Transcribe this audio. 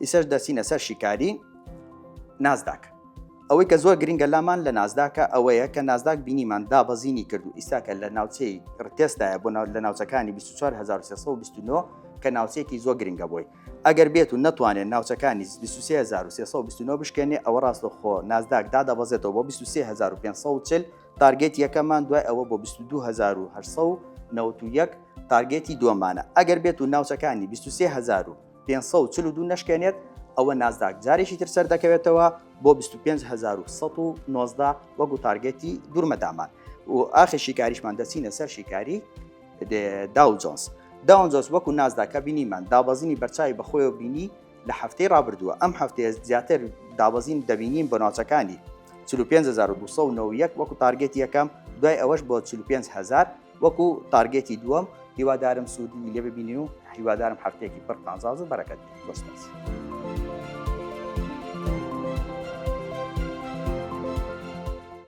ئیسەش دەچینە سەر شیکاری ناسداک. ئەوەی کە زۆر گرنگە لامان لە ناسداکە ئەوەیە کە ناسداک بینیمان دابەزینی کرد و ئیساکە لە ناوچەی ڕتێستایە بۆ لە ناوچەکانی 24329 کە ناوچەیەکی زۆر گرنگە بۆی. ئەگەر بێت و نەتوانێت ناوچەکانی 23329 بشکێنێ ئەوە ڕاستە خۆ ناسداک دادەبەزێتەوە بۆ 23540 تارگێتی یەکەمان دوای ئەوە بۆ 22891 تارگێتی دووەمانە. ئەگەر بێت و ناوچەکانی 23542 نشکێنێت ئەوە ناسداک جارێکی تر سەر دەکەوێتەوە بۆ 25119 وەکو تارگێتی دوورمەدامان. و ئاخر شیکاریشمان دەچینە سەر شیکاری داوجۆنس. داوجۆنس وەکو ناسداکە بینیمان دابەزینی بەرچاوی بەخۆیەوە بینی لە هەفتەی ڕابردووە. ئەم هەفتەیە زیاتر دابەزین دەبینیم بۆ ناوچەکانی 45291 وەکو تارگێتی یەکەم، دوای ئەوەش بۆ 45000 وەکو تارگێتی دووەم. هیوادارم سوودی لێ ببینی و هیوادارم هەفتەیەکی پڕ تانزاز و بەرەکەت بەسپاس.